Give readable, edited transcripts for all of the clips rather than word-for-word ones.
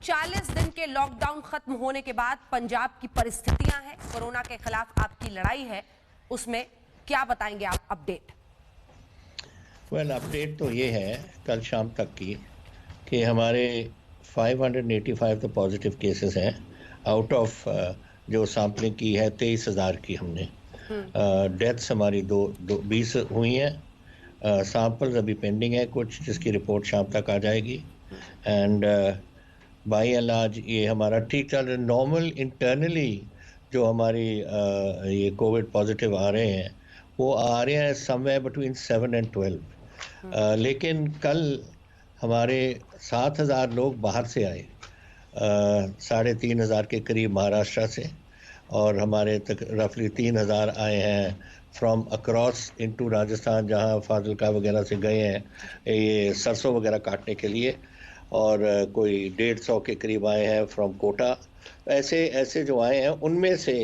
40 दिन के लॉकडाउन खत्म होने के बाद पंजाब की परिस्थितियां हैं, कोरोना के खिलाफ आपकी लड़ाई है, उसमें क्या बताएंगे आप अपडेट? अपडेट तो ये है कल शाम तक की कि हमारे 585 तो पॉजिटिव केसेस हैं आउट ऑफ जो सैम्पलिंग की है 23,000 की हमने। डेथ्स हमारी 20 हुई हैं। सैंपल्स अभी पेंडिंग है कुछ, जिसकी रिपोर्ट शाम तक आ जाएगी। एंड बाई एंड लार्ज ये हमारा ठीक चल रहा है। नॉर्मल इंटरनली जो हमारी ये कोविड पॉजिटिव आ रहे हैं वो आ रहे हैं समवेयर बिटवीन 7 and 12। लेकिन कल हमारे 7,000 लोग बाहर से आए, 3,500 के करीब महाराष्ट्र से, और हमारे तक रफली 3,000 आए हैं फ्रॉम अक्रॉस इनटू राजस्थान, जहां फाजिलका वगैरह से गए हैं ये सरसों वगैरह काटने के लिए, और कोई 150 के करीब आए हैं फ्रॉम कोटा। ऐसे जो आए हैं उनमें से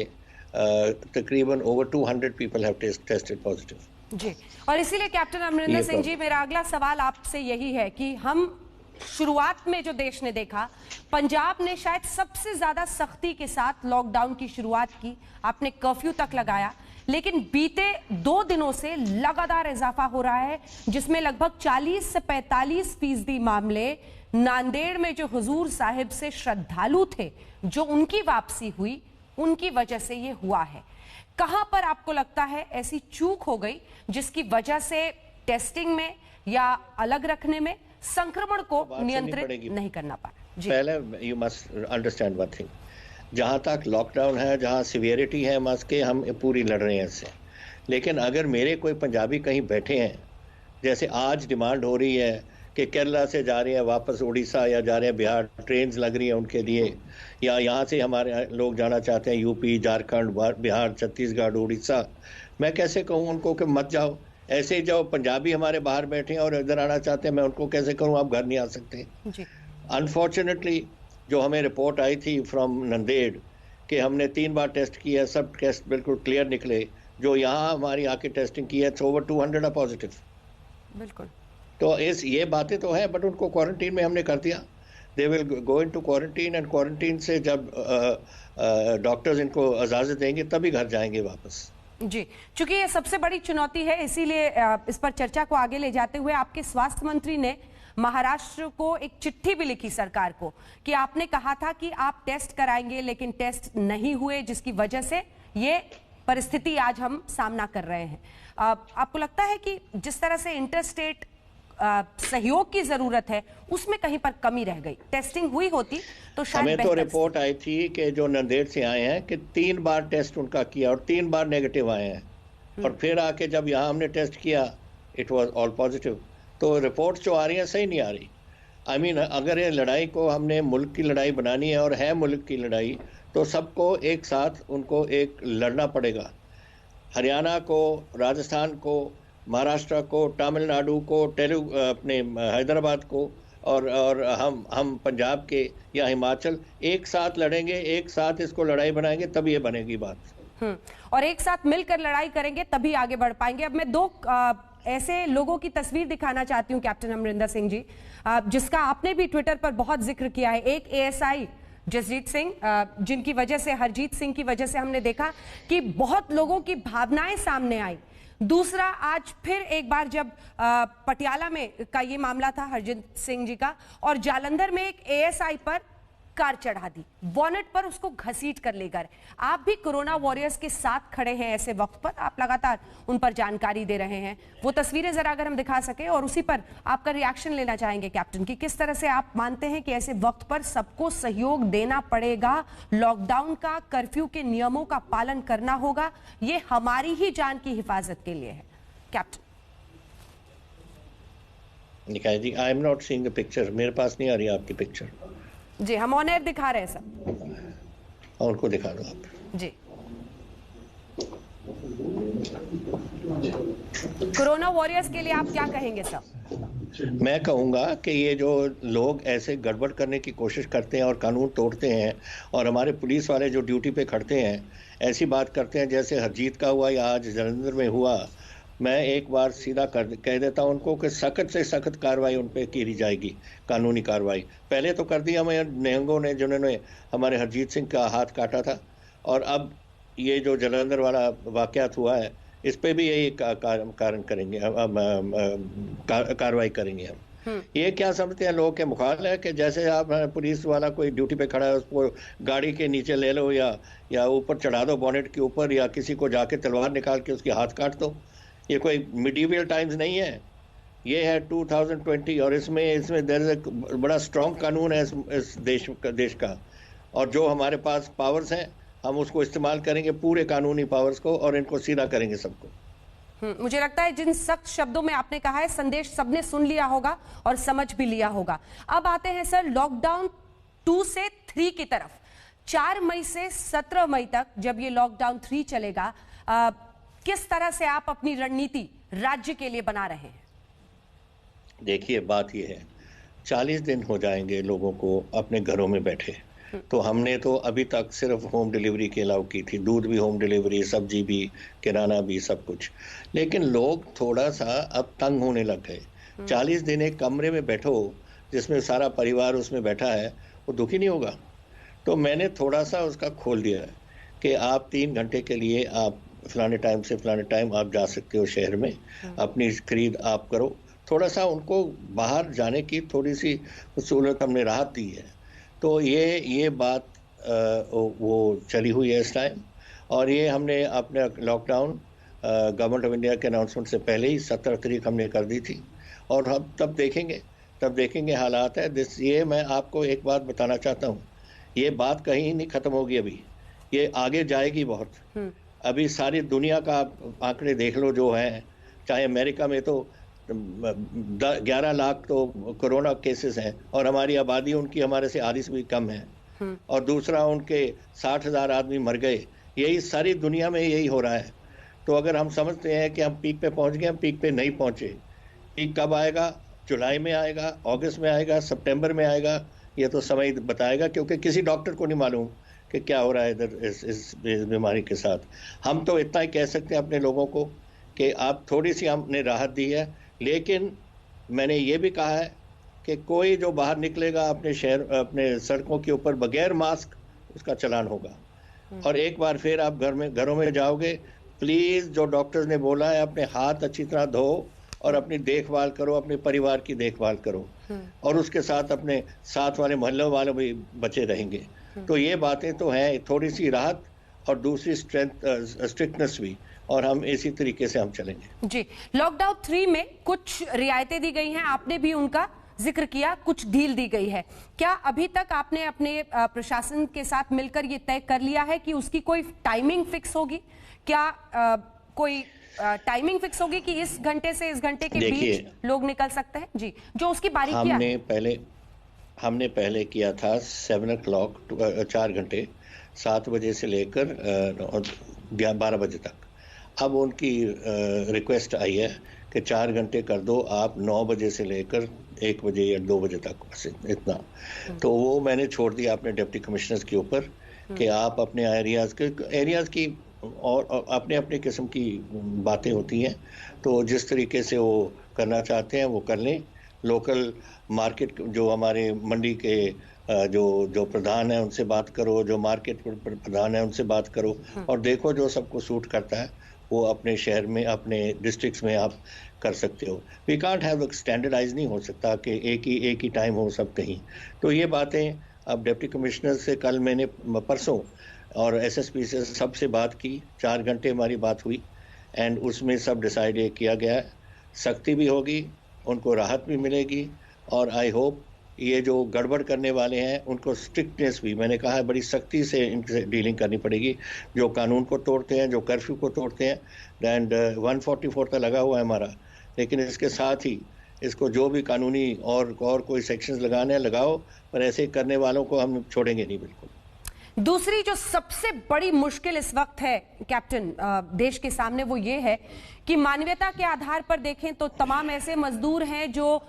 तकरीबन over 200 people have tested positive. जी, और इसीलिए कैप्टन अमरिंदर सिंह जी, मेरा अगला सवाल आपसे यही है कि हम शुरुआत में जो देश ने देखा, पंजाब ने शायद सबसे ज्यादा सख्ती के साथ लॉकडाउन की शुरुआत की, आपने कर्फ्यू तक लगाया, लेकिन बीते 2 दिनों से लगातार इजाफा हो रहा है, जिसमें लगभग 40 से 45% मामले नांदेड़ में जो हुजूर साहिब से श्रद्धालु थे, जो उनकी वापसी हुई, उनकी वजह से ये हुआ है। कहां पर आपको लगता है ऐसी चूक हो गई जिसकी वजह से टेस्टिंग में या अलग रखने में संक्रमण को नियंत्रित नहीं करना पाया? पहले you must understand one thing, जहां तक लॉकडाउन है, जहां सिवियरिटी है मस्क के, हम पूरी लड़ रहे हैं इससे। लेकिन अगर मेरे कोई पंजाबी कहीं बैठे हैं, जैसे आज डिमांड हो रही है कि केरला से जा रहे हैं वापस उड़ीसा या जा रहे हैं बिहार, ट्रेन्स लग रही हैं उनके लिए, या यहाँ से हमारे लोग जाना चाहते हैं यूपी, झारखंड, बिहार, छत्तीसगढ़, उड़ीसा, मैं कैसे कहूँ उनको कि मत जाओ? ऐसे जो पंजाबी हमारे बाहर बैठे हैं और इधर आना चाहते हैं, मैं उनको कैसे करूँ आप घर नहीं आ सकते? अनफॉर्चुनेटली जो हमें रिपोर्ट आई थी फ्रॉम नंदेड़ कि हमने 3 बार टेस्ट किया, सब टेस्ट बिल्कुल क्लियर निकले, जो यहाँ हमारी आके टेस्टिंग की है तो ओवर 200 है पॉजिटिव। बिल्कुल, तो ये बातें तो हैं, बट उनको क्वारंटीन में हमने कर दिया। They will go into quarantine, and quarantine से जब डॉक्टर्स इनको इजाज़त देंगे तभी घर जाएंगे वापस। जी, चूंकि ये सबसे बड़ी चुनौती है, इसीलिए इस पर चर्चा को आगे ले जाते हुए आपके स्वास्थ्य मंत्री ने महाराष्ट्र को एक चिट्ठी भी लिखी सरकार को कि आपने कहा था कि आप टेस्ट कराएंगे, लेकिन टेस्ट नहीं हुए, जिसकी वजह से ये परिस्थिति आज हम सामना कर रहे हैं। आपको लगता है कि जिस तरह से इंटरस्टेट सहयोग की जरूरत है, उसमें कहीं पर कमी रह गई? टेस्टिंग हुई होती तो शायद हमें तो रिपोर्ट आई थी कि जो नंदेड़ से आए हैं कि 3 बार टेस्ट उनका किया और 3 बार नेगेटिव आए हैं, और फिर आके जब यहाँ हमने टेस्ट किया इट वाज ऑल पॉजिटिव। तो रिपोर्ट जो आ रही है सही नहीं आ रही। आई मीन अगर ये लड़ाई को हमने मुल्क की लड़ाई बनानी है, और है मुल्क की लड़ाई, तो सबको एक साथ उनको एक लड़ना पड़ेगा। हरियाणा को, राजस्थान को, महाराष्ट्र को, तमिलनाडु को, अपने हैदराबाद को, और हम पंजाब के या हिमाचल एक साथ लड़ेंगे, एक साथ इसको लड़ाई बनाएंगे, तब ये बनेगी बात। और एक साथ मिलकर लड़ाई करेंगे तभी आगे बढ़ पाएंगे। अब मैं 2 ऐसे लोगों की तस्वीर दिखाना चाहती हूं कैप्टन अमरिंदर सिंह जी, जिसका आपने भी ट्विटर पर बहुत जिक्र किया है। एक एएसआई जसजीत सिंह, जिनकी वजह से, हरजीत सिंह की वजह से हमने देखा कि बहुत लोगों की भावनाएं सामने आई। दूसरा, आज फिर एक बार जब पटियाला में का ये मामला था हरजीत सिंह जी का, और जालंधर में एक एएसआई पर कार चढ़ा दी, बॉनेट पर उसको घसीट कर ले गए। आप भी कोरोना वॉरियर्स के साथ खड़े हैं ऐसे वक्त पर, आप लगातार उन पर जानकारी दे रहे हैं। वो तस्वीरें जरा अगर हम दिखा सके, और उसी पर आपका रिएक्शन लेना चाहेंगे कैप्टन, कि किस तरह से आप मानते हैं कि ऐसे वक्त पर सबको सहयोग देना पड़ेगा, लॉकडाउन का, कर्फ्यू के नियमों का पालन करना होगा, ये हमारी ही जान की हिफाजत के लिए है। Captain Nikay ji, I am not seeing the picture, मेरे पास नहीं आ रही आपकी पिक्चर। जी, हम ऑन एयर दिखा रहे हैं सब, और उनको दिखा दो आप। जी, कोरोना वॉरियर्स के लिए आप क्या कहेंगे सर? मैं कहूंगा कि ये जो लोग ऐसे गड़बड़ करने की कोशिश करते हैं और कानून तोड़ते हैं, और हमारे पुलिस वाले जो ड्यूटी पे खड़ते हैं ऐसी बात करते हैं जैसे हरजीत का हुआ या आज जालंधर में हुआ, मैं एक बार सीधा कह देता हूं उनको कि सख्त से सख्त कार्रवाई उन पर की जाएगी, कानूनी कार्रवाई। पहले तो कर दिया हमें निहंगों ने जिन्होंने हमारे हरजीत सिंह का हाथ काटा था, और अब ये जो जलंधर वाला वाकयात हुआ है इस पे भी यही कारण करेंगे, कार्रवाई करेंगे हम। ये क्या समझते हैं लोग के मुखाल है कि जैसे आप पुलिस वाला कोई ड्यूटी पे खड़ा है उसको गाड़ी के नीचे ले लो या ऊपर चढ़ा दो बोनेट के ऊपर, या किसी को जाके तलवार निकाल के उसके हाथ काट दो। ये कोई मिडीवियल टाइम्स नहीं है, ये है 2020, और इसमें देयर इज एक बड़ा स्ट्रॉन्ग कानून है इस देश का, और जो हमारे पास पावर्स हैं हम उसको इस्तेमाल करेंगे, पूरे कानूनी पावर्स को, और इनको सीधा करेंगे सबको। मुझे लगता है जिन सख्त शब्दों में आपने कहा है संदेश सबने सुन लिया होगा और समझ भी लिया होगा। अब आते हैं सर लॉकडाउन 2 से 3 की तरफ। 4 मई से 17 मई तक जब ये लॉकडाउन 3 चलेगा, किस तरह से आप अपनी रणनीति राज्य के लिए बना रहे हैं? देखिए बात ये है, 40 दिन हो जाएंगे लोगों को अपने घरों में बैठे, तो हमने तो अभी तक सिर्फ होम डिलीवरी के अलाउ की थी, दूध भी होम डिलीवरी, सब्जी भी, किराना भी, सब कुछ। लेकिन लोग थोड़ा सा अब तंग होने लग गए। 40 दिन एक कमरे में बैठो जिसमें सारा परिवार उसमें बैठा है, वो दुखी नहीं होगा। तो मैंने थोड़ा सा उसका खोल दिया है कि आप 3 घंटे के लिए आप फलाने टाइम से फलाने टाइम आप जा सकते हो शहर में, अपनी खरीद आप करो। थोड़ा सा उनको बाहर जाने की थोड़ी सी सहूलत हमने राहत दी है। तो ये बात वो चली हुई है इस टाइम, और ये हमने अपने लॉकडाउन गवर्नमेंट ऑफ इंडिया के अनाउंसमेंट से पहले ही 17 तारीख हमने कर दी थी, और हम तब देखेंगे हालात है। ये मैं आपको एक बात बताना चाहता हूँ, ये बात कहीं नहीं ख़त्म होगी, अभी ये आगे जाएगी बहुत। अभी सारी दुनिया का आंकड़े देख लो जो हैं, चाहे अमेरिका में तो 11 लाख तो कोरोना केसेस हैं, और हमारी आबादी उनकी हमारे से आधी से भी कम है, और दूसरा उनके 60,000 आदमी मर गए। यही सारी दुनिया में यही हो रहा है। तो अगर हम समझते हैं कि हम पीक पे पहुंच गए, हम पीक पे नहीं पहुंचे। पीक कब आएगा? जुलाई में आएगा, अगस्त में आएगा, सितंबर में आएगा, ये तो समय बताएगा, क्योंकि किसी डॉक्टर को नहीं मालूम कि क्या हो रहा है इधर इस बीमारी के साथ। हम तो इतना ही कह सकते हैं अपने लोगों को कि आप थोड़ी सी हमने राहत दी है, लेकिन मैंने ये भी कहा है कि कोई जो बाहर निकलेगा अपने सड़कों के ऊपर बगैर मास्क, उसका चालान होगा। और एक बार फिर आप घरों में जाओगे, प्लीज जो डॉक्टर्स ने बोला है अपने हाथ अच्छी तरह धो और अपनी देखभाल करो, अपने परिवार की देखभाल करो, और उसके साथ अपने साथ वाले मोहल्लों वाले भी बचे रहेंगे। तो ये बातें तो हैं, थोड़ी सी राहत और दूसरी स्ट्रिक्टनेस भी, और हम इसी तरीके से हम चलेंगे। जी, लॉकडाउन 3 में कुछ रियायतें दी गई हैं, आपने भी उनका जिक्र किया, कुछ ढील दी गई है। क्या अभी तक आपने अपने प्रशासन के साथ मिलकर ये तय कर लिया है कि उसकी कोई टाइमिंग फिक्स होगी? क्या कोई टाइमिंग फिक्स होगी कि इस घंटे से इस घंटे के बीच लोग निकल सकते हैं? जी, जो उसकी बारीकियां हमने पहले किया था 7 o'clock, 4 घंटे, 7 बजे से लेकर 12 बजे तक। अब उनकी रिक्वेस्ट आई है कि 4 घंटे कर दो आप, 9 बजे से लेकर 1 बजे या 2 बजे तक, बस इतना। तो वो मैंने छोड़ दिया अपने डिप्टी कमिश्नर्स के ऊपर कि आप अपने एरियाज़ की और अपने अपने किस्म की बातें होती हैं, तो जिस तरीके से वो करना चाहते हैं वो कर लें। लोकल मार्केट जो हमारे मंडी के जो प्रधान है उनसे बात करो, जो मार्केट प्रधान है उनसे बात करो, और देखो जो सबको सूट करता है वो अपने शहर में, अपने डिस्ट्रिक्ट्स में आप कर सकते हो। वी कांट हैव स्टैंडर्डाइज, नहीं हो सकता कि एक ही टाइम हो सब कहीं। तो ये बातें अब डिप्टी कमिश्नर से कल मैंने परसों और एसएसपी से सबसे बात की, 4 घंटे हमारी बात हुई, एंड उसमें सब डिसाइड किया गया है, सख्ती भी होगी, उनको राहत भी मिलेगी, और आई होप ये जो गड़बड़ करने वाले हैं उनको स्ट्रिक्टनेस भी, मैंने कहा है, बड़ी सख्ती से इनसे डीलिंग करनी पड़ेगी। जो कानून को तोड़ते हैं, जो कर्फ्यू को तोड़ते हैं, एंड 144 तक लगा हुआ है हमारा, लेकिन इसके साथ ही इसको जो भी कानूनी और कोई सेक्शंस लगाने हैं लगाओ, पर ऐसे करने वालों को हम छोड़ेंगे नहीं बिल्कुल। दूसरी जो सबसे बड़ी मुश्किल इस वक्त है कैप्टन देश के सामने, वो ये है कि मानवीयता के आधार पर देखें तो तमाम ऐसे मजदूर हैं जो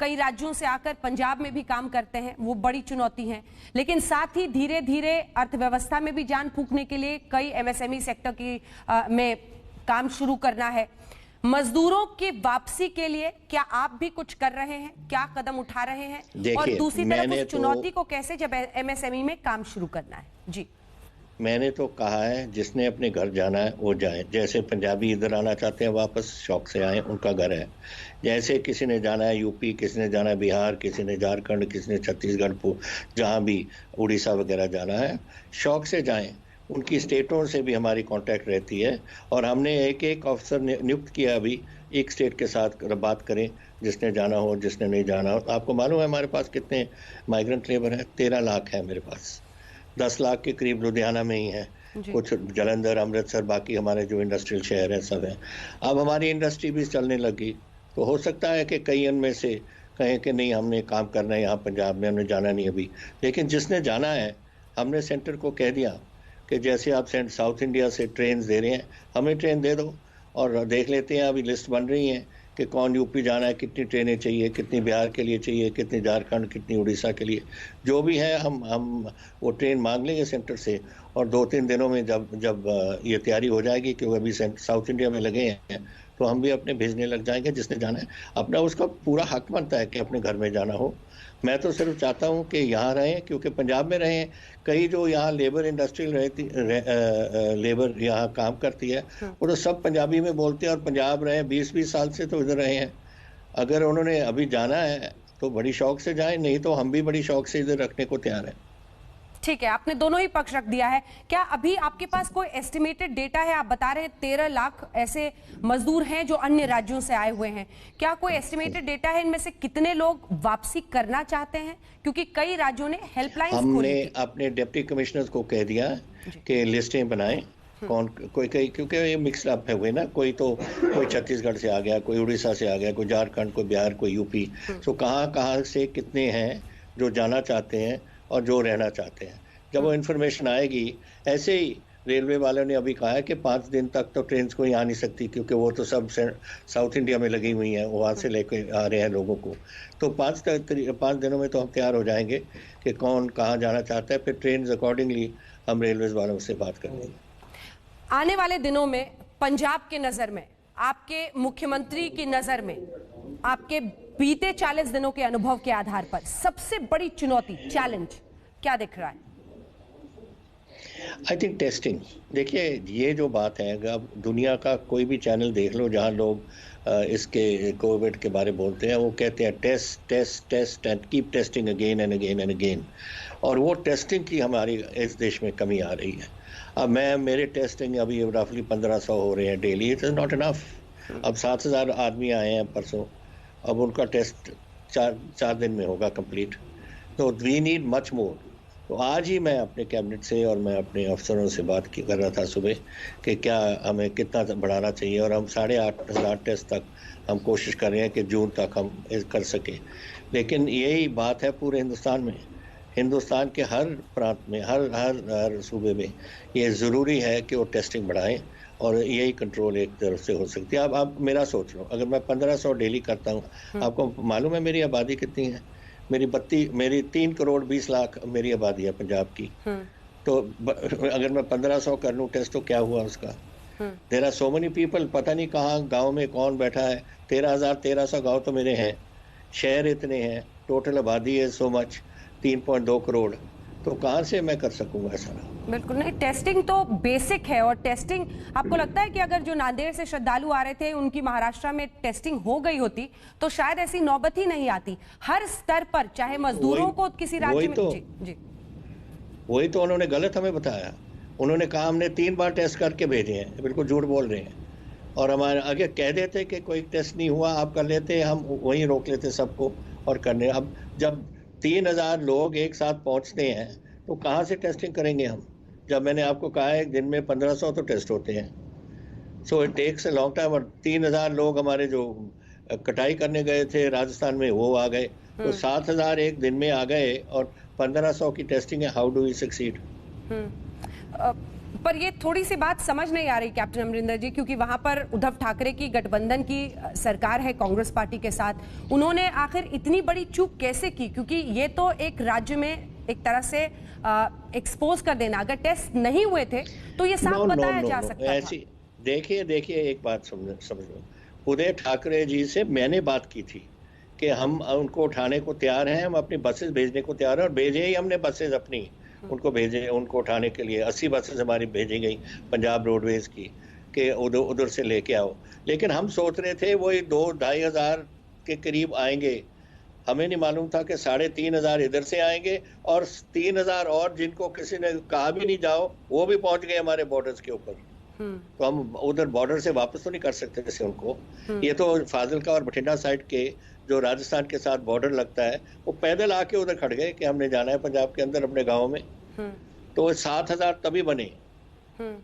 कई राज्यों से आकर पंजाब में भी काम करते हैं, वो बड़ी चुनौती है। लेकिन साथ ही धीरे धीरे अर्थव्यवस्था में भी जान फूंकने के लिए कई एमएसएमई सेक्टर की में काम शुरू करना है। मजदूरों की वापसी के लिए क्या आप भी कुछ कर रहे हैं, क्या कदम उठा रहे हैं? और दूसरी तरफ उस चुनौती को कैसे, जब एमएसएमई में काम शुरू करना है? जी, मैंने तो कहा है जिसने अपने घर जाना है वो जाए। जैसे पंजाबी इधर आना चाहते हैं वापस शौक से आए, उनका घर है। जैसे किसी ने जाना है यूपी, किसी ने जाना है बिहार, किसी ने झारखंड, किसी ने छत्तीसगढ़, जहाँ भी उड़ीसा वगैरह जाना है, शौक से जाएं। उनकी स्टेटों से भी हमारी कांटेक्ट रहती है और हमने एक एक अफसर नियुक्त किया अभी, एक स्टेट के साथ बात करें, जिसने जाना हो जिसने नहीं जाना हो। आपको मालूम है हमारे पास कितने माइग्रेंट लेबर है? 13 लाख है मेरे पास। 10 लाख के करीब लुधियाना में ही है, कुछ जलंधर, अमृतसर, बाकी हमारे जो इंडस्ट्रियल शहर है सब है। अब हमारी इंडस्ट्री भी चलने लगी तो हो सकता है कि कई इनमें से कहें कि नहीं हमने काम करना है यहाँ पंजाब में, हमने जाना नहीं अभी। लेकिन जिसने जाना है, हमने सेंटर को कह दिया कि जैसे आप साउथ इंडिया से ट्रेन दे रहे हैं, हमें ट्रेन दे दो और देख लेते हैं। अभी लिस्ट बन रही है कि कौन यूपी जाना है, कितनी ट्रेनें चाहिए, कितनी बिहार के लिए चाहिए, कितनी झारखंड, कितनी उड़ीसा के लिए, जो भी है हम वो ट्रेन मांग लेंगे सेंटर से। और 2-3 दिनों में जब ये तैयारी हो जाएगी, क्योंकि अभी साउथ इंडिया में लगे हैं, तो हम भी अपने भेजने लग जाएंगे। जिसने जाना है अपना, उसका पूरा हक बनता है कि अपने घर में जाना हो। मैं तो सिर्फ चाहता हूं कि यहाँ रहें, क्योंकि पंजाब में रहें। कई जो यहाँ लेबर इंडस्ट्रियल लेबर यहाँ काम करती है, वो तो सब पंजाबी में बोलते हैं और पंजाब रहे 20-20 साल से तो इधर रहे हैं। अगर उन्होंने अभी जाना है तो बड़ी शौक से जाएं, नहीं तो हम भी बड़ी शौक से इधर रखने को तैयार हैं। ठीक है, आपने दोनों ही पक्ष रख दिया है। क्या अभी आपके पास कोई एस्टिमेटेड डेटा है? आप बता रहे हैं 13 लाख ऐसे मजदूर हैं जो अन्य राज्यों से आए हुए हैं। क्या कोई एस्टिमेटेड डेटा है इनमें से कितने लोग वापसी करना चाहते हैं? क्योंकि कई राज्यों ने हेल्पलाइन हमने अपने डिप्टी कमिश्नर्स को कह दिया कि लिस्टें बनाएं कौन कोई क्योंकि ये मिक्स अप है हुए ना, कोई छत्तीसगढ़ से आ गया, कोई उड़ीसा से आ गया, कोई झारखंड, कोई बिहार, कोई यूपी। तो कहाँ से कितने हैं जो जाना चाहते हैं और जो रहना चाहते हैं। जब वो इन्फॉर्मेशन आएगी, ऐसे ही रेलवे वालों ने अभी कहा है कि 5 दिन तक तो ट्रेन कोई आ नहीं सकती, क्योंकि वो तो सब साउथ इंडिया में लगी हुई हैं, वहाँ से लेके आ रहे हैं लोगों को। तो 5 दिनों में तो हम तैयार हो जाएंगे कि कौन कहाँ जाना चाहता है। फिर ट्रेन अकॉर्डिंगली हम रेलवे वालों से बात करेंगे। आने वाले दिनों में पंजाब के नजर में, आपके मुख्यमंत्री की नजर में, आपके बीते 40 दिनों के अनुभव के आधार पर सबसे बड़ी चुनौती, चैलेंज क्या दिख रहा है? I think testing. देखिए, ये जो बात है, अब दुनिया का कोई भी चैनल देख लो जहाँ लोग इसके कोविड के बारे बोलते हैं, वो कहते हैं test test test and keep testing again and again and again. और वो टेस्टिंग की हमारी इस देश में कमी आ रही है। अब मेरे टेस्टिंग अभी रफली 1500 हो रहे हैं daily. It is not enough. अब 7000 आदमी आए हैं परसों, अब उनका टेस्ट 4 दिन में होगा कंप्लीट। तो वी नीड मच मोर। तो आज ही मैं अपने कैबिनेट से और मैं अपने अफसरों से बात कर रहा था सुबह कि क्या हमें कितना बढ़ाना चाहिए, और हम 8500 टेस्ट तक हम कोशिश कर रहे हैं कि जून तक हम कर सकें। लेकिन यही बात है पूरे हिंदुस्तान में, हिंदुस्तान के हर प्रांत में, हर सूबे में ये ज़रूरी है कि वो टेस्टिंग बढ़ाएं, और यही कंट्रोल एक तरफ से हो सकती है। अब आप मेरा सोच लो, अगर मैं 1500 डेली करता हूँ, आपको मालूम है मेरी आबादी कितनी है? मेरी 3 करोड़ 20 लाख मेरी आबादी है पंजाब की। तो अगर मैं 1500 कर लूँ टेस्ट, तो क्या हुआ उसका? There are so many people, पता नहीं कहाँ गांव में कौन बैठा है। 13,000-1300 गांव तो मेरे हैं, शहर इतने हैं, टोटल आबादी है सो मच 3.2 करोड़। तो कहाँ से मैं कर सकूंगा ऐसा? बिल्कुल नहीं। टेस्टिंग तो बेसिक है, और टेस्टिंग, आपको लगता है कि अगर जो नांदेड़ से श्रद्धालु आ रहे थे उनकी महाराष्ट्र में टेस्टिंग हो गई होती तो शायद ऐसी नौबत ही नहीं आती? हर स्तर पर, चाहे मजदूरों को किसी राज्य में। जी, वही तो उन्होंने गलत हमें बताया। उन्होंने कहा हमने 3 बार टेस्ट करके भेजे हैं, बिल्कुल झूठ बोल रहे हैं। और हमारे आगे कह देते कि कोई टेस्ट नहीं हुआ, आप कर लेते, हम वहीं रोक लेते सबको और करने। अब जब 3000 लोग एक साथ पहुंचते हैं तो कहाँ से टेस्टिंग करेंगे हम? जब मैंने आपको कहा है दिन में 1500 तो टेस्ट होते हैं। So it takes a long time. और 3000 लोग हमारे जो कटाई करने गए थे राजस्थान में, वो आ गए। तो 7000 एक दिन में आ गए और 1500 की टेस्टिंग है। How do we succeed? पर ये थोड़ी सी बात समझ नहीं आ रही कैप्टन अमरिंदर जी, क्योंकि वहां पर उद्धव ठाकरे की गठबंधन की सरकार है कांग्रेस पार्टी के साथ। उन्होंने आखिर इतनी बड़ी चूक कैसे की? क्योंकि ये तो एक राज्य में एक तरह से एक्सपोज कर देना, अगर टेस्ट नहीं हुए थे तो ये साफ बताया जा सकता था। देखिए एक बात समझ लो, उदय ठाकरे जी से मैंने बात की थी कि हम उनको उठाने को तैयार हैं, हम अपनी बसेस भेजने को तैयार हैं, और भेजे ही हमने बसेस अपनी उनको भेजे, उनको उठाने के लिए 80 बसेस हमारी भेजी गई पंजाब रोडवेज की कि उधर उधर से लेके आओ। लेकिन हम सोच रहे थे वो 2-2.5 हज़ार के करीब आएंगे, हमें नहीं मालूम था कि 3,500 इधर से आएंगे, और 3,000 और जिनको किसी ने कहा भी नहीं जाओ वो भी पहुंच गए हमारे बॉर्डर्स के ऊपर। तो हम उधर बॉर्डर से वापस तो नहीं कर सकते जैसे उनको। ये तो फाजिलका और बठिंडा साइड के जो राजस्थान के साथ बॉर्डर लगता है, वो पैदल आके उधर खड़ गए कि हमने जाना है पंजाब के अंदर अपने गाँव में। तो 7,000 तभी बने,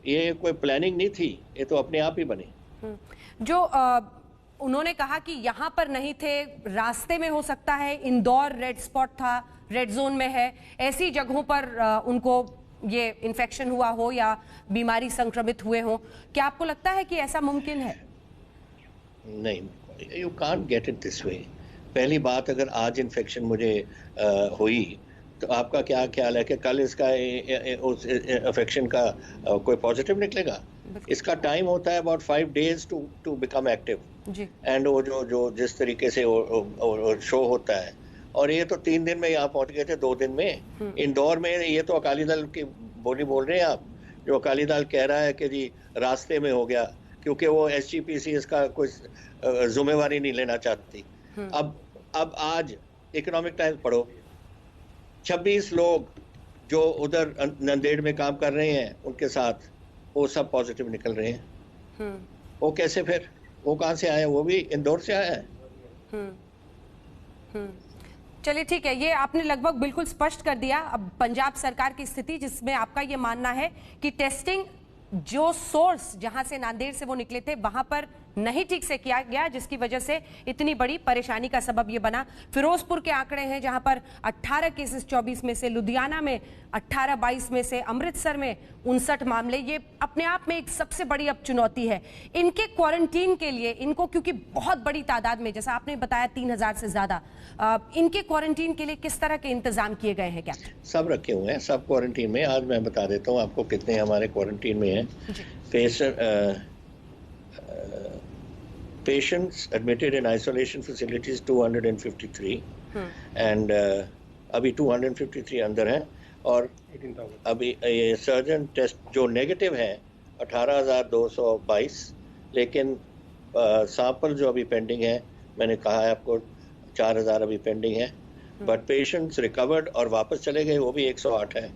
ये कोई प्लानिंग नहीं थी, ये तो अपने आप ही बने। जो उन्होंने कहा कि यहाँ पर नहीं थे, रास्ते में हो सकता है, इंदौर रेड स्पॉट था, रेड जोन में है, ऐसी जगहों पर उनको ये इन्फेक्शन हुआ हो या बीमारी संक्रमित हुए हो, क्या आपको लगता है कि ऐसा मुमकिन है? नहीं, you can't get it this way. पहली बात, अगर आज इन्फेक्शन मुझे हुई तो आपका क्या ख्याल है कि कल इसका उस इन्फेक्शन का कोई पॉजिटिव निकलेगा? इसका टाइम होता है about 5 days to become active. And वो जो जिस तरीके से शो होता है, और ये तो 3 दिन में यहाँ पहुंच गए थे, 2 दिन में। इंदौर में ये तो अकाली दल की बोली बोल रहे हैं आप, जो अकाली दल कह रहा है कि जी रास्ते में हो गया, क्योंकि वो SGPC इसका कोई जिम्मेवारी नहीं लेना चाहती। अब आज इकोनॉमिक टाइम्स पढ़ो, 26 लोग जो उधर नंदेड़ में काम कर रहे हैं उनके साथ वो सब पॉजिटिव निकल रहे हैं। वो कैसे फिर? वो कहाँ से आया? वो भी इंदौर से आया है। चलिए ठीक है, ये आपने लगभग बिल्कुल स्पष्ट कर दिया अब पंजाब सरकार की स्थिति, जिसमें आपका ये मानना है कि टेस्टिंग जो सोर्स जहां से नांदेड़ से वो निकले थे वहां पर नहीं ठीक से किया गया, जिसकी वजह से इतनी बड़ी परेशानी का सबब ये बना। फिरोजपुर के आंकड़े हैं जहां पर 18 केसेस 24 में से, लुधियाना में 18-22 में से, अमृतसर में 59 मामले। ये अपने आप में एक सबसे बड़ी अब चुनौती है इनके क्वारंटीन के लिए। इनको क्योंकि बहुत बड़ी तादाद में, जैसा आपने बताया 3,000 से ज्यादा, इनके क्वारंटीन के लिए किस तरह के इंतजाम किए गए हैं? क्या सब रखे हुए हैं, सब क्वारंटीन में। आज मैं बता देता हूँ आपको कितने हमारे क्वारंटीन में हैं। Patients admitted in isolation facilities 253 and अभी 253 अंदर हैं, और अभी ये सर्जन टेस्ट जो नेगेटिव है 18,222, लेकिन सैंपल जो अभी पेंडिंग है, मैंने कहा है आपको 4,000 अभी पेंडिंग है, बट पेशेंट्स रिकवर्ड और वापस चले गए वो भी 108 है।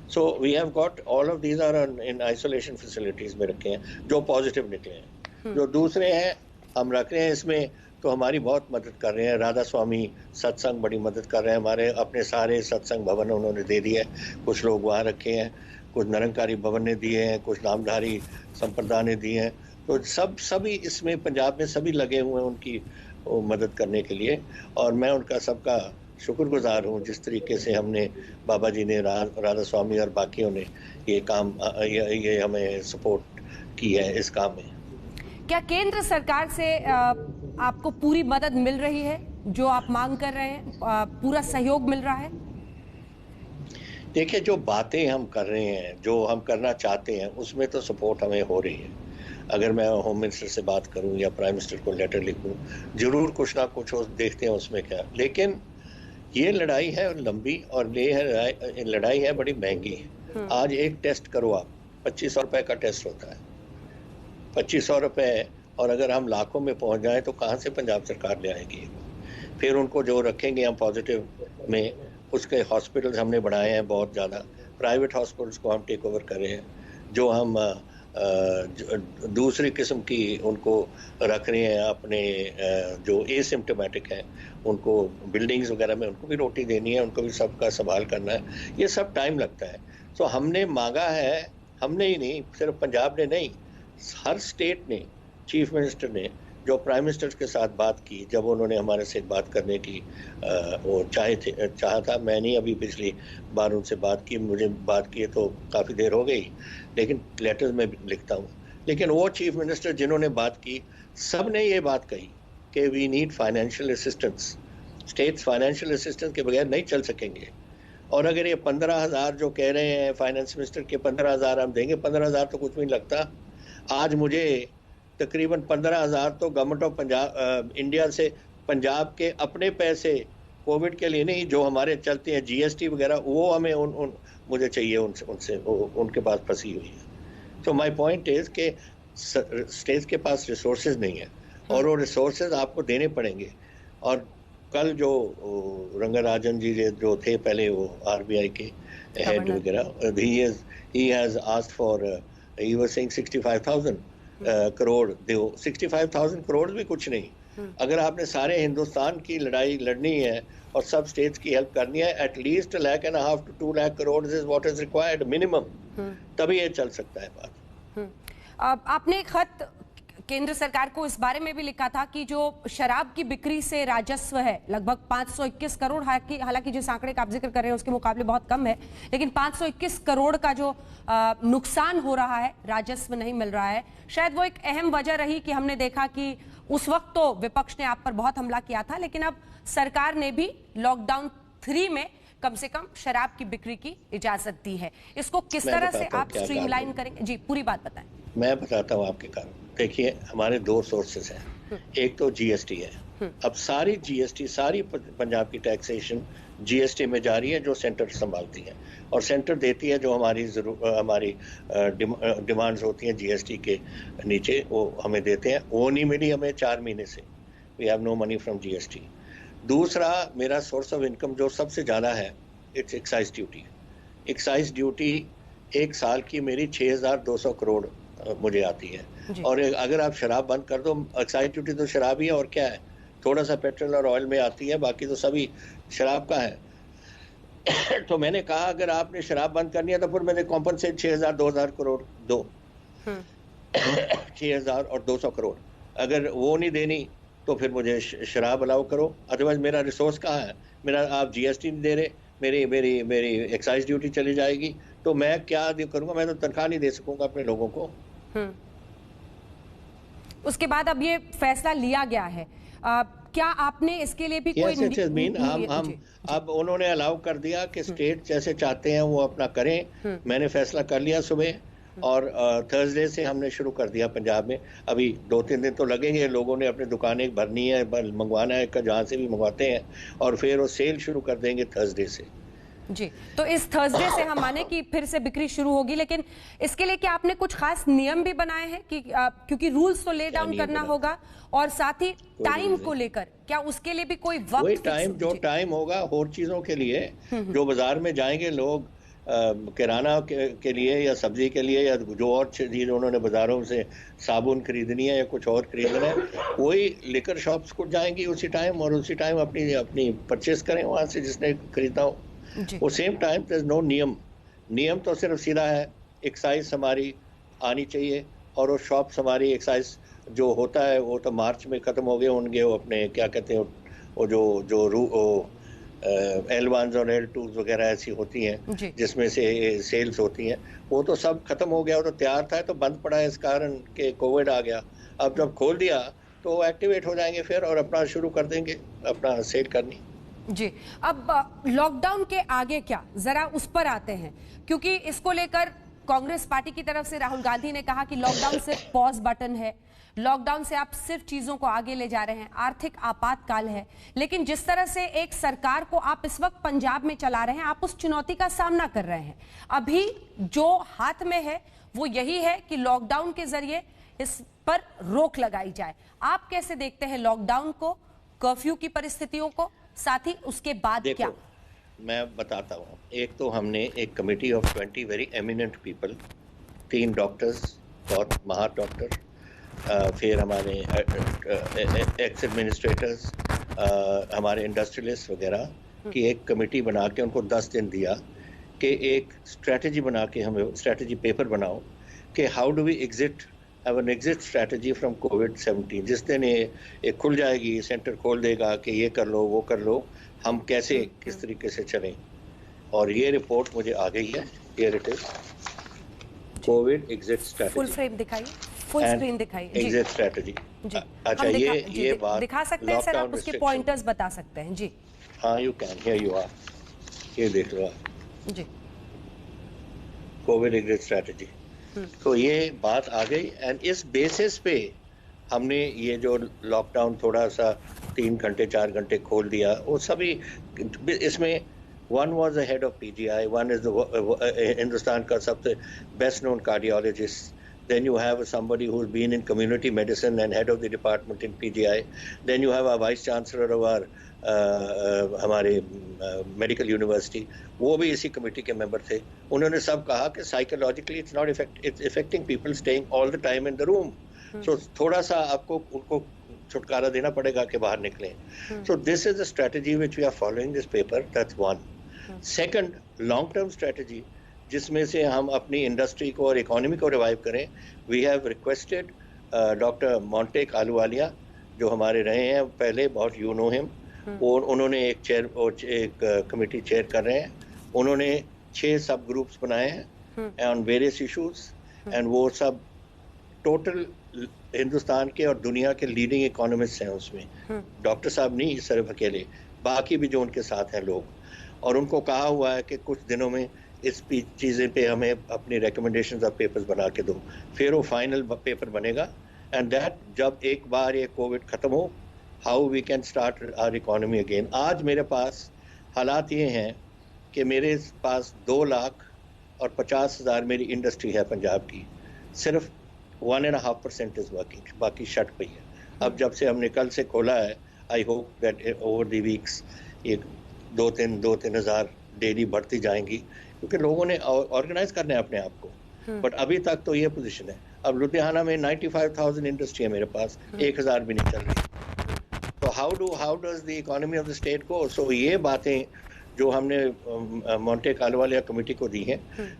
So we have got all of these are in isolation facilities में रखे हैं जो पॉजिटिव निकले हैं। जो दूसरे हैं हम रख रहे हैं इसमें, तो हमारी बहुत मदद कर रहे हैं। राधा स्वामी सत्संग बड़ी मदद कर रहे हैं, हमारे अपने सारे सत्संग भवन उन्होंने दे दिए हैं, कुछ लोग वहाँ रखे हैं, कुछ निरंकारी भवन ने दिए हैं, कुछ नामधारी संप्रदाय ने दिए हैं। तो सभी इसमें पंजाब में सभी लगे हुए हैं उनकी मदद करने के लिए, और मैं उनका सबका शुक्रगुजार हूँ जिस तरीके से हमने बाबा जी ने, राधा स्वामी और बाकियों ने ये काम, ये हमें सपोर्ट की है इस काम में। क्या केंद्र सरकार से आपको पूरी मदद मिल रही है जो आप मांग कर रहे हैं? पूरा सहयोग मिल रहा है? देखिए, जो बातें हम कर रहे हैं, जो हम करना चाहते हैं, उसमें तो सपोर्ट हमें हो रही है। अगर मैं होम मिनिस्टर से बात करूं या प्राइम मिनिस्टर को लेटर लिखूं, जरूर कुछ ना कुछ देखते हैं उसमें क्या। लेकिन ये लड़ाई है लंबी, और ये लड़ाई है बड़ी महंगी। आज एक टेस्ट करो आप, 2500 रुपए का टेस्ट होता है, 2500 रुपए, और अगर हम लाखों में पहुंच जाएं तो कहां से पंजाब सरकार ले आएगी? फिर उनको जो रखेंगे हम पॉजिटिव में, उसके हॉस्पिटल्स हमने बढ़ाए हैं बहुत ज़्यादा, प्राइवेट हॉस्पिटल्स को हम टेक ओवर कर रहे हैं, जो हम दूसरी किस्म की उनको रख रहे हैं, अपने जो एसिम्प्टोमेटिक हैं उनको बिल्डिंग्स वगैरह में उनको भी रोटी देनी है, उनको भी सबका संभाल करना है। ये सब टाइम लगता है। तो हमने मांगा है, हमने ही नहीं, सिर्फ पंजाब ने नहीं, हर स्टेट ने, चीफ मिनिस्टर ने जो प्राइम मिनिस्टर के साथ बात की, जब उन्होंने हमारे से बात करने की वो चाहा था, मैं नहीं अभी पिछली बार उनसे बात की, मुझे बात किए तो काफ़ी देर हो गई, लेकिन लेटर्स में लिखता हूँ। लेकिन वो चीफ मिनिस्टर जिन्होंने बात की, सब ने ये बात कही कि we need financial assistance, states financial assistance के बगैर नहीं चल सकेंगे। और अगर ये 15,000 जो कह रहे हैं फाइनेंस मिनिस्टर के 15,000 हम देंगे, 15,000 तो कुछ भी नहीं लगता। आज मुझे तकरीबन 15,000 तो गवर्नमेंट ऑफ पंजाब इंडिया से पंजाब के अपने पैसे कोविड के लिए नहीं, जो हमारे चलते हैं जीएसटी वगैरह, वो हमें मुझे चाहिए उनसे उनके पास फंसी हुई है। तो माय पॉइंट इज कि स्टेट के पास रिसोर्सेज नहीं है और वो रिसोर्सेज आपको देने पड़ेंगे। और कल जो रंगाराजन जी जो थे पहले वो आरबीआई के हेड वगैरह, he has asked for he was saying 65,000 crore दो। 65,000 करोड़ भी कुछ नहीं। अगर आपने सारे हिंदुस्तान की लड़ाई लड़नी है और सब स्टेट्स की हेल्प करनी है, at least 1.5 to 2 lakh crore is what is required minimum, तभी ये चल सकता है बात। आपने खत केंद्र सरकार को इस बारे में भी लिखा था कि जो शराब की बिक्री से राजस्व है लगभग 521 करोड़, हालांकि जिस आंकड़े का आप जिक्र कर रहे हैं उसके मुकाबले बहुत कम है, लेकिन 521 करोड़ का जो नुकसान हो रहा है, राजस्व नहीं मिल रहा है। शायद वो एक अहम वजह रही कि हमने देखा कि उस वक्त तो विपक्ष ने आप पर बहुत हमला किया था, लेकिन अब सरकार ने भी लॉकडाउन 3 में कम से कम शराब की बिक्री की इजाजत दी है। इसको किस तरह से आप स्ट्रीमलाइन करेंगे? जी, पूरी बात बताएं। मैं बताता हूँ आपके कारण। देखिए, हमारे 2 सोर्सेस हैं। एक तो जीएसटी है। अब सारी जीएसटी, सारी पंजाब की टैक्सेशन जीएसटी में जा रही है, जो सेंटर संभालती है और सेंटर देती है जो हमारी डिमांड्स होती हैं जीएसटी के नीचे, वो हमें देते हैं। वो नहीं मिली हमें 4 महीने से, we have no money from GST. दूसरा मेरा सोर्स ऑफ इनकम जो सबसे ज़्यादा है, it's excise duty. Excise duty एक साल की मेरी 6,200 करोड़ मुझे आती है। और अगर आप शराब बंद कर दो, एक्साइज ड्यूटी तो शराब ही है और क्या है, थोड़ा सा पेट्रोल और ऑयल में आती है, बाकी तो सभी शराब का है। तो मैंने कहा अगर आपने शराब बंद करनी है तो फिर मैंने कॉम्पनसेट 6,000-2,000 करोड़ दो। 6,200 करोड़ अगर वो नहीं देनी तो फिर मुझे शराब अलाउ करो, अदरवाइज मेरा रिसोर्स कहाँ है? मेरा आप जीएसटी नहीं दे रहे, मेरी एक्साइज ड्यूटी चली जाएगी, तो मैं क्या करूंगा? मैं तो तनख्वाह नहीं दे सकूंगा अपने लोगों को। उसके बाद अब ये फैसला लिया गया है, क्या आपने इसके लिए भी कोई हम अब उन्होंने अलाउ कर दिया कि स्टेट जैसे चाहते हैं वो अपना करें। मैंने फैसला कर लिया सुबह, और थर्सडे से हमने शुरू कर दिया पंजाब में। अभी 2-3 दिन तो लगेंगे, लोगों ने अपनी दुकानें भरनी है, मंगवाना है, जहाँ से भी मंगवाते हैं, और फिर वो सेल शुरू कर देंगे थर्सडे से। जी, तो इस थर्सडे से हम माने कि फिर से बिक्री शुरू होगी, लेकिन इसके लिए क्या आपने कुछ खास नियम भी बनाए हैं कि क्योंकि रूल्स तो ले डाउन करना होगा, और साथ ही टाइम को लेकर क्या उसके लिए भी कोई वक्त? वही टाइम जो टाइम होगा और चीजों के लिए, जो बाजार में जाएंगे लोग किराना के लिए या सब्जी के लिए या जो और चीज उन्होंने बाजारों से साबुन खरीदनी है या कुछ और खरीदना है, वही लिकर शॉप्स को जाएंगी उसी टाइम, और उसी टाइम अपनी परचेस करें वहां से जिसने खरीदा हो। वो same time there is no नियम तो सिर्फ सीधा है, एक्साइज हमारी आनी चाहिए, और वो शॉप्स हमारी एक्साइज जो होता है वो तो मार्च में खत्म हो गए होंगे, वो अपने क्या कहते हैं वो जो L1s और L2s वगैरह ऐसी होती हैं जिसमें से सेल्स होती हैं, वो तो सब खत्म हो गया, वो तो तैयार था, तो बंद पड़ा है इस कारण के कोविड आ गया। अब जब खोल दिया तो वो एक्टिवेट हो जाएंगे फिर और अपना शुरू कर देंगे अपना सेल करनी। जी, अब लॉकडाउन के आगे क्या, जरा उस पर आते हैं, क्योंकि इसको लेकर कांग्रेस पार्टी की तरफ से राहुल गांधी ने कहा कि लॉकडाउन सिर्फ पॉज बटन है, लॉकडाउन से आप सिर्फ चीजों को आगे ले जा रहे हैं, आर्थिक आपातकाल है। लेकिन जिस तरह से एक सरकार को आप इस वक्त पंजाब में चला रहे हैं, आप उस चुनौती का सामना कर रहे हैं। अभी जो हाथ में है वो यही है कि लॉकडाउन के जरिए इस पर रोक लगाई जाए। आप कैसे देखते हैं लॉकडाउन को, कर्फ्यू की परिस्थितियों को, साथ ही उसके बाद क्या? मैं बताता हूँ। एक तो हमने एक committee of 20 very eminent people, 3 doctors, बहुत महार डॉक्टर, फिर हमारे एक्स एडमिनिस्ट्रेटर्स, हमारे इंडस्ट्रियलिस्ट वगैरह की एक कमेटी बना के उनको 10 दिन दिया कि एक स्ट्रेटजी बना के हमें स्ट्रेटजी पेपर बनाओ कि how do we have an exit strategy from कोविड-19। जिस दिन ये खुल जाएगी, सेंटर खोल देगा कि ये कर लो वो कर लो, हम कैसे किस तरीके से चलें। और ये रिपोर्ट मुझे आ गई है, here it is, Covid exit strategy. Full frame दिखाइए, फुल स्क्रीन दिखाइए। Exit strategy. अच्छा, ये बात दिखा सकते हैं सर, आप उसके पॉइंटर्स बता सकते हैं। जी हाँ, you can, here you are, ये देख लो आप जी, कोविड एग्जिट स्ट्रेटजी। तो ये बात आ गई, एंड इस बेसिस पे हमने ये जो लॉकडाउन थोड़ा सा 3 घंटे 4 घंटे खोल दिया, वो सभी इसमें one was head of PGI, one is Hindustan का सबसे best known cardiologist, then you have somebody who's been in community medicine and head of the department in PGI, then you have a vice chancellor of our हमारे medical university, वो भी इसी committee के member थे। उन्होंने सब कहा कि psychologically it's affecting people staying all the time in the room, so थोड़ा सा आपको उनको छुटकारा देना पड़ेगा कि बाहर निकलें। So this is the strategy which we are following this paper, that's one. Second, long term strategy जिसमें से हम अपनी इंडस्ट्री को और इकोनॉमी को रिवाइव करें। We have requested doctor Montek Ahluwalia, जो हमारे रहे हैं पहले, बहुत यू नो हिम, उन्होंने एक कमेटी चेयर कर रहे हैं। उन्होंने 6 सब ग्रुप्स बनाए हैं ऑन वेरियस इश्यूज, एंड वो सब टोटल हिंदुस्तान के और दुनिया के लीडिंग इकोनॉमिस्ट हैं उसमें। डॉक्टर साहब नहीं सिर्फ अकेले, बाकी भी जो उनके साथ हैं लोग, और उनको कहा हुआ है कि कुछ दिनों में इस चीज़ें पे हमें अपनी रिकमेंडेशंस और पेपर्स बना के दो, फिर वो फाइनल पेपर बनेगा। एंड दैट जब एक बार ये कोविड ख़त्म हो, how we can start our economy again. आज मेरे पास हालात ये हैं कि मेरे पास 2,50,000 मेरी इंडस्ट्री है पंजाब की, सिर्फ 1.5% इज़ वर्किंग, बाकी शट पई है। अब जब से हमने कल से खोला है, I hope that over the weeks ये 2-3 हज़ार डेली बढ़ती जाएंगी, क्योंकि लोगों ने ऑर्गेनाइज करना है अपने आप को। बट अभी तक तो ये पोजीशन है। अब लुधियाना में 95,000 इंडस्ट्री है मेरे पास, 1,000 भी नहीं चल रही। तो how does the economy of the state go? So ये बातें जो हमने मोंटेक आलूवालिया कमेटी को दी हैं,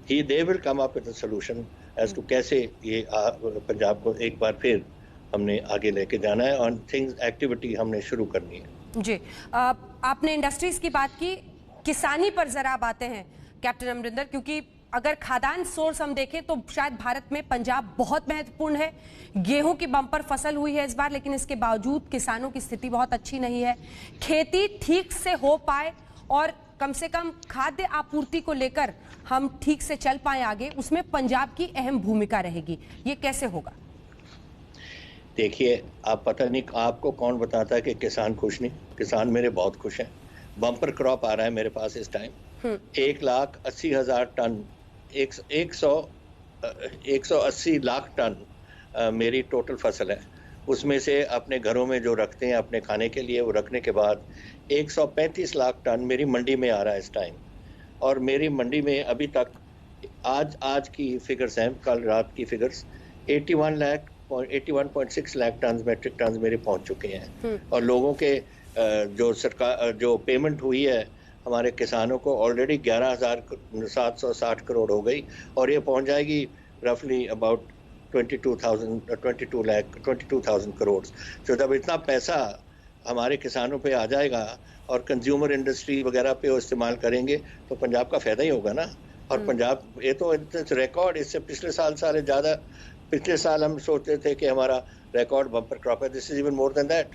they will come up with a solution as to कैसे ये पंजाब को एक बार फिर हमने आगे लेके जाना है, और थिंग्स एक्टिविटी हमने शुरू करनी है। जी, आपने इंडस्ट्रीज की बात की, किसानी पर जरा आप आते हैं कैप्टन अमरिंदर, क्योंकि अगर खाद्यान्न सोर्स हम देखें तो शायद भारत में पंजाब बहुत महत्वपूर्ण है। गेहूं की बम्पर फसल हुई है इस बार, लेकिन इसके बावजूद किसानों की स्थिति बहुत अच्छी नहीं है। खेती ठीक से हो पाए और कम से कम खाद्य आपूर्ति को लेकर हम ठीक से चल पाए आगे, उसमें पंजाब की अहम भूमिका रहेगी। ये कैसे होगा? देखिए, आप पता नहीं आपको कौन बताता है कि किसान खुश नहीं। किसान मेरे बहुत खुश हैं। बम्पर क्रॉप आ रहा है मेरे पास इस टाइम, 1,80,000 टन, 180 लाख टन मेरी टोटल फसल है। उसमें से अपने घरों में जो रखते हैं अपने खाने के लिए, वो रखने के बाद 135 लाख टन मेरी मंडी में आ रहा है इस टाइम। और मेरी मंडी में अभी तक आज की फिगर्स हैं, कल रात की figures, 81.6 lakh ton metric ton मेरे पहुंच चुके हैं। और लोगों के जो पेमेंट हुई है हमारे किसानों को ऑलरेडी 11,760 करोड़ हो गई, और ये पहुंच जाएगी रफली अबाउट 22,000 करोड़। तो जब इतना पैसा हमारे किसानों पे आ जाएगा और कंज्यूमर इंडस्ट्री वगैरह पे वो इस्तेमाल करेंगे, तो पंजाब का फायदा ही होगा ना। और पंजाब, ये तो रिकॉर्ड, इससे पिछले साल सारे ज़्यादा, पिछले साल हम सोचते थे कि हमारा रिकॉर्ड बम्पर क्रॉप है, this is even more than that.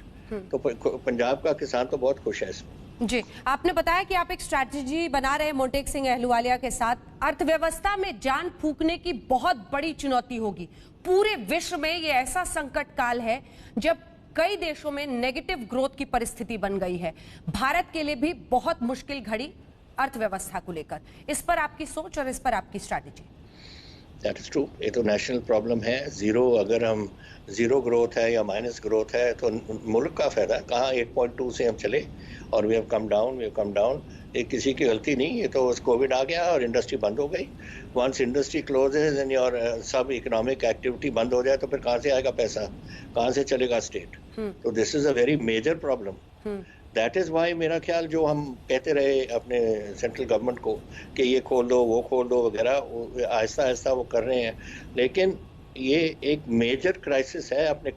तो पंजाब का किसान तो बहुत खुश है इसमें। जी, आपने बताया कि आप एक स्ट्रैटेजी बना रहे हैं मोंटेक सिंह अहलूवालिया के साथ। अर्थव्यवस्था में जान फूंकने की बहुत बड़ी चुनौती होगी। पूरे विश्व में ये ऐसा संकट काल है जब कई देशों में नेगेटिव ग्रोथ की परिस्थिति बन गई है। भारत के लिए भी बहुत मुश्किल घड़ी अर्थव्यवस्था को लेकर। इस पर आपकी सोच और इस पर आपकी स्ट्रैटेजी? That is true. ये तो नेशनल प्रॉब्लम है। अगर हम जीरो ग्रोथ है या माइनस ग्रोथ है तो मुल्क का फायदा है। कहाँ 8.2 से हम चले और वी हैव कम डाउन। ये किसी की गलती नहीं, ये तो कोविड आ गया और इंडस्ट्री बंद हो गई। Once industry closes and your सब इकोनॉमिक एक्टिविटी बंद हो जाए तो फिर कहाँ से आएगा पैसा, कहाँ से चलेगा स्टेट? तो this is a very major problem. That is why मेरा ख्याल, जो हम कहते रहे अपने सेंट्रल गवर्नमेंट को कि ये खोल दो वो खोल दो वगैरह, आहिस्ता आहिस्ता वो कर रहे हैं, लेकिन ये एक मेजर क्राइसिस है अपने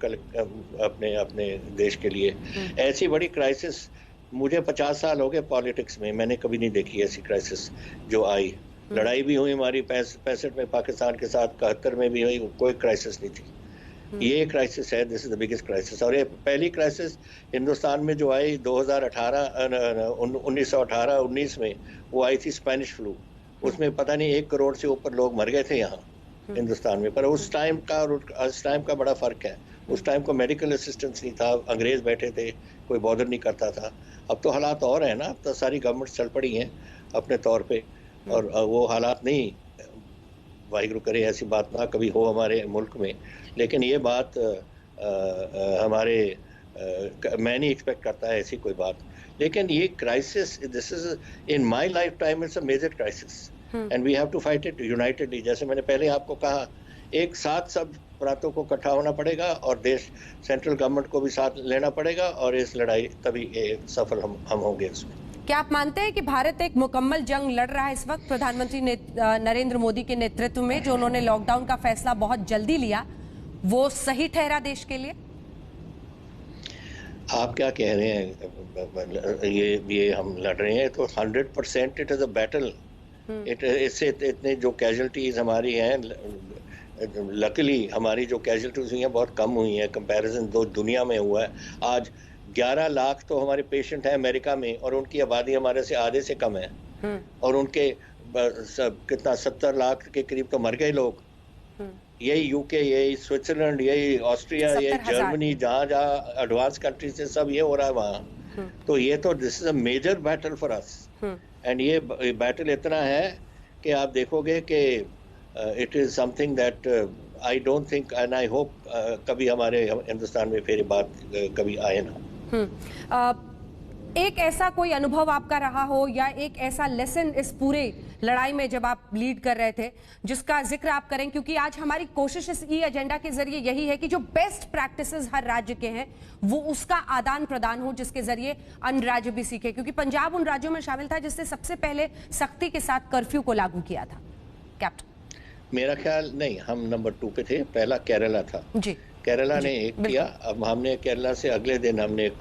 देश के लिए। ऐसी बड़ी क्राइसिस मुझे 50 साल हो गए पॉलिटिक्स में, मैंने कभी नहीं देखी ऐसी क्राइसिस जो आई। लड़ाई भी हुई हमारी 65 में पाकिस्तान के साथ, 71 में भी हुई, कोई क्राइसिस नहीं थी। ये क्राइसिस है, this is the biggest crisis. और ये पहली क्राइसिस हिंदुस्तान में जो आई 1918-19 में, वो आई थी स्पेनिश फ्लू। उसमें पता नहीं 1 करोड़ से ऊपर लोग मर गए थे यहाँ हिंदुस्तान में। पर उस टाइम का और इस टाइम का बड़ा फर्क है। उस टाइम को मेडिकल असिस्टेंस नहीं था, अंग्रेज बैठे थे, कोई बॉर्डर नहीं करता था। अब तो हालात और है ना, अब तो सारी गवर्नमेंट चल पड़ी हैं अपने तौर पे, और वो हालात नहीं, वाहिगुरु करे ऐसी बात ना कभी हो हमारे मुल्क में। लेकिन ये बात हमारे मैं नहीं एक्सपेक्ट करता है ऐसी कोई बात। लेकिन ये crisis, this is in my lifetime, it's a major crisis and we have to fight it unitedly. जैसे मैंने पहले आपको कहा, एक साथ सब प्रांतों को इकट्ठा होना पड़ेगा और देश, सेंट्रल गवर्नमेंट को भी साथ लेना पड़ेगा, और इस लड़ाई तभी सफल हम होंगे इसमें। क्या आप मानते हैं कि भारत एक मुकम्मल जंग लड़ रहा है इस वक्त प्रधानमंत्री नरेंद्र मोदी के नेतृत्व में? जो उन्होंने लॉकडाउन का फैसला बहुत जल्दी लिया, वो सही ठहरा देश के लिए? आप क्या कह रहे हैं? ये हम लड़ रहे हैं तो 100% इट इज अ बैटल। इससे इतने जो कैजुअलिटीज हमारी हैं, लकीली हमारी जो कैजुअलिटीज हुई हैं बहुत कम हुई हैं कंपैरिजन दो दुनिया में हुआ है। आज 11 लाख तो हमारे पेशेंट हैं अमेरिका में, और उनकी आबादी हमारे से आधे से कम है, और उनके कितना 70 लाख के करीब तो मर गए लोग। यही यूके, यही स्विट्जरलैंड, यही ऑस्ट्रिया, यही जर्मनी, जहाँ जहाँ एडवांस कंट्री से सब ये हो रहा है वहाँ। तो ये तो this is a major battle for us, and ये बैटल इतना है कि आप देखोगे कि it is something that I don't think and I hope कभी हमारे हिंदुस्तान में फिर बात कभी आए ना। एक ऐसा कोई अनुभव आपका रहा हो, या एक ऐसा लेसन इस पूरे लड़ाई में जब आप लीड कर रहे थे, जिसका जिक्र आप करें? क्योंकि आज हमारी कोशिश इस ई एजेंडा के जरिए यही है कि जो बेस्ट प्रैक्टिसेस हर राज्य के हैं वो उसका आदान प्रदान हो, जिसके जरिए अन्य राज्य भी सीखे। क्योंकि पंजाब उन राज्यों में शामिल था जिसने सबसे पहले सख्ती के साथ कर्फ्यू को लागू किया था। कैप्टन, मेरा ख्याल नहीं, हम नंबर 2 पे थे, पहला केरला था जी। केरला ने एक किया, अब हमने केरला से अगले दिन हमने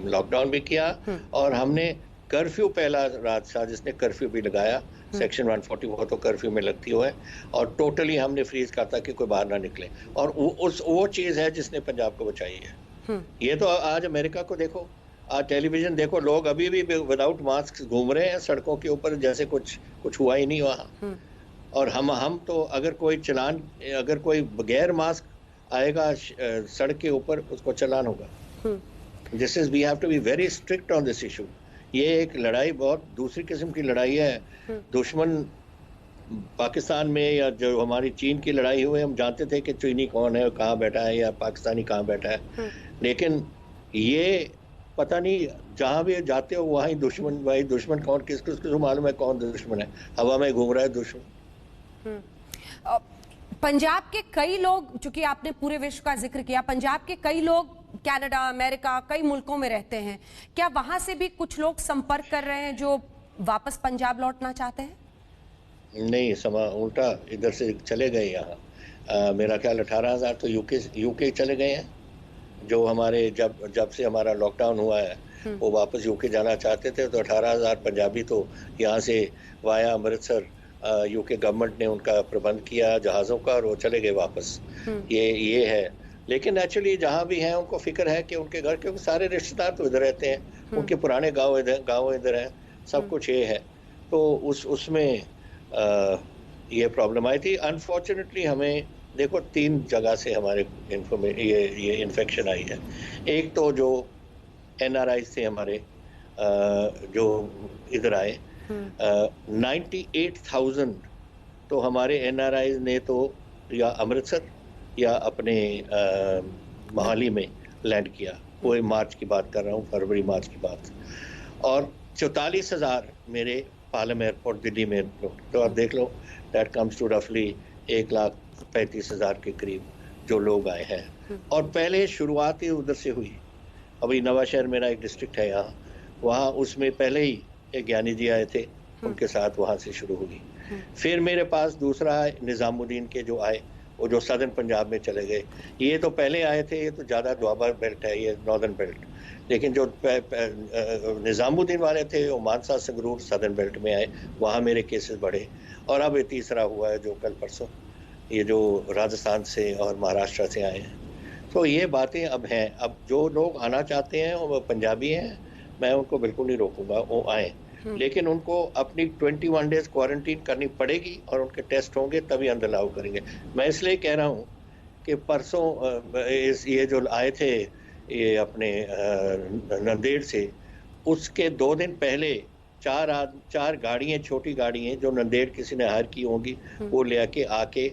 लॉकडाउन भी किया, और हमने कर्फ्यू, पहला राज था जिसने कर्फ्यू भी लगाया, सेक्शन 144 तो कर्फ्यू में लगती है, और टोटली हमने फ्रीज करता कि कोई बाहर ना निकले, और वो चीज है जिसने पंजाब को बचाई है। ये तो आज अमेरिका को देखो, आज टेलीविजन देखो, लोग अभी भी विदाउट मास्क घूम रहे हैं सड़कों के ऊपर, जैसे कुछ हुआ ही नहीं वहाँ। और हम तो अगर कोई चालान, अगर कोई बगैर मास्क आएगा सड़क के ऊपर, उसको चालान होगा। This is, we have to be very strict on this issue. ये एक लड़ाई बहुत दूसरी किस्म की लड़ाई है। दुश्मन पाकिस्तान में, या जो हमारी चीन की लड़ाई हुई, हम जानते थे कि चीनी कौन है, कहाँ बैठा है, या पाकिस्तानी कहाँ बैठा है। लेकिन ये पता नहीं, जहाँ भी जाते हो वहाँ ही दुश्मन, भाई दुश्मन कौन, किसको मालूम है कौन दुश्मन है? हवा में घूम रहा है दुश्मन। पंजाब के कई लोग, चूंकि आपने पूरे विश्व का जिक्र किया, पंजाब के कई लोग कनाडा, अमेरिका, कई मुल्कों में रहते हैं। क्या वहां से भी कुछ लोग संपर्क कर रहे हैं जो वापस पंजाब लौटना चाहते हैं? नहीं, उल्टा इधर से चले गए यहाँ। मेरा ख्याल 18,000 तो यूके चले गए हैं, जो हमारे जब से हमारा लॉकडाउन हुआ है वो वापस यूके जाना चाहते थे। तो 18,000 पंजाबी तो यहाँ से वाया अमृतसर यूके गवर्नमेंट ने उनका प्रबंध किया जहाज़ों का, और वो चले गए वापस। ये है। लेकिन एक्चुअली जहाँ भी हैं उनको फिक्र है कि उनके घर, क्योंकि सारे रिश्तेदार तो इधर रहते हैं, उनके पुराने गांव इधर हैं, सब कुछ ये है। तो उसमें ये प्रॉब्लम आई थी। अनफॉर्चुनेटली हमें देखो 3 जगह से हमारे ये इन्फेक्शन आई है। एक तो जो NRIs थे हमारे, जो इधर आए, 98,000 तो हमारे NRIs ने तो या अमृतसर या अपने मोहाली में लैंड किया। वो मार्च की बात कर रहा हूँ, फरवरी मार्च की बात। और 44,000 मेरे पालम एयरपोर्ट दिल्ली में एयरपोर्ट, तो आप देख लो, दैट कम्स टू रफली 1,35,000 के करीब जो लोग आए हैं। और पहले शुरुआत ही उधर से हुई। अभी नवा शहर मेरा एक डिस्ट्रिक्ट है यहाँ, वहाँ उसमें पहले ही एक ज्ञानी जी आए थे, उनके साथ वहाँ से शुरू हुई। फिर मेरे पास दूसरा है निज़ामुद्दीन के जो आए, वो जो सदर्न पंजाब में चले गए। ये तो पहले आए थे, ये तो ज़्यादा दुआबा बेल्ट है, ये नॉर्दर्न बेल्ट। लेकिन जो निज़ामुद्दीन वाले थे वो मानसा, संगरूर, सदर्न बेल्ट में आए, वहाँ मेरे केसेस बढ़े। और अब ये तीसरा हुआ है जो कल परसों, ये जो राजस्थान से और महाराष्ट्र से आए हैं। तो ये बातें अब हैं। अब जो लोग आना चाहते हैं वो पंजाबी हैं, मैं उनको बिल्कुल नहीं रोकूंगा, वो आए, लेकिन उनको अपनी 21 डेज क्वारंटीन करनी पड़ेगी और उनके टेस्ट होंगे तभी अंदर अलाउ करेंगे। मैं इसलिए कह रहा हूँ कि परसों ये जो आए थे ये अपने नंदेड़ से, उसके 2 दिन पहले चार गाड़ियां, छोटी गाड़ियां जो नंदेड़ किसी ने हायर की होंगी, वो ले आके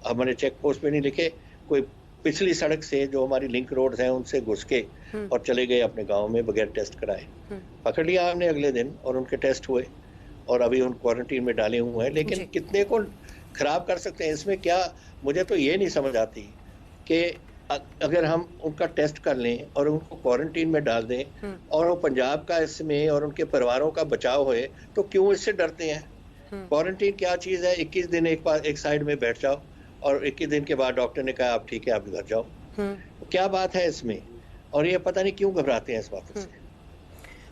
हमारे चेक पोस्ट पे नहीं लिखे, कोई पिछली सड़क से जो हमारी लिंक रोड हैं उनसे घुस के और चले गए अपने गांव में बगैर टेस्ट कराए। पकड़ लिया हमने अगले दिन और उनके टेस्ट हुए और अभी उन क्वारंटीन में डाले हुए हैं। लेकिन कितने को खराब कर सकते हैं इसमें क्या, मुझे तो ये नहीं समझ आती कि अगर हम उनका टेस्ट कर लें और उनको क्वारंटीन में डाल दें और वो पंजाब का इसमें और उनके परिवारों का बचाव होए, तो क्यों इससे डरते हैं? क्वारंटीन क्या चीज है? 21 दिन एक साइड में बैठ जाओ और 21 दिन के बाद डॉक्टर ने कहा आप ठीक है, आप घर जाओ। तो क्या बात है इसमें? और ये पता नहीं क्यों घबराते हैं इस बात से।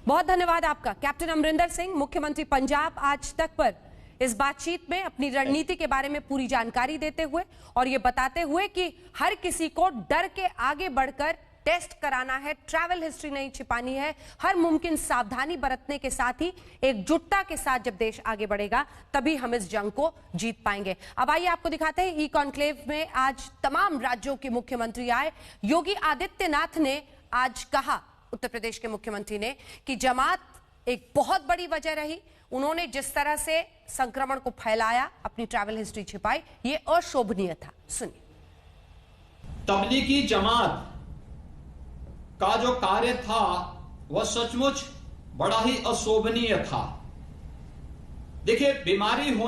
बहुत धन्यवाद आपका कैप्टन अमरिंदर सिंह, मुख्यमंत्री पंजाब आज तक पर इस बातचीत में अपनी रणनीति के बारे में पूरी जानकारी देते हुए और ये बताते हुए कि हर किसी को डर के आगे बढ़कर टेस्ट कराना है, ट्रैवल हिस्ट्री नहीं छिपानी है, हर मुमकिन सावधानी बरतने के साथ ही एकजुटता के साथ जब देश आगे बढ़ेगा तभी हम इस जंग को जीत पाएंगे। अब आइए आपको दिखाते हैं ई कॉन्क्लेव में आज तमाम राज्यों के मुख्यमंत्री आए। योगी आदित्यनाथ ने आज कहा, उत्तर प्रदेश के मुख्यमंत्री ने, कि जमात एक बहुत बड़ी वजह रही। उन्होंने जिस तरह से संक्रमण को फैलाया, अपनी ट्रैवल हिस्ट्री छिपाई, ये अशोभनीय था। सुनिए। तबलीगी जमात का जो कार्य था वह सचमुच बड़ा ही अशोभनीय था। देखिए, बीमारी होने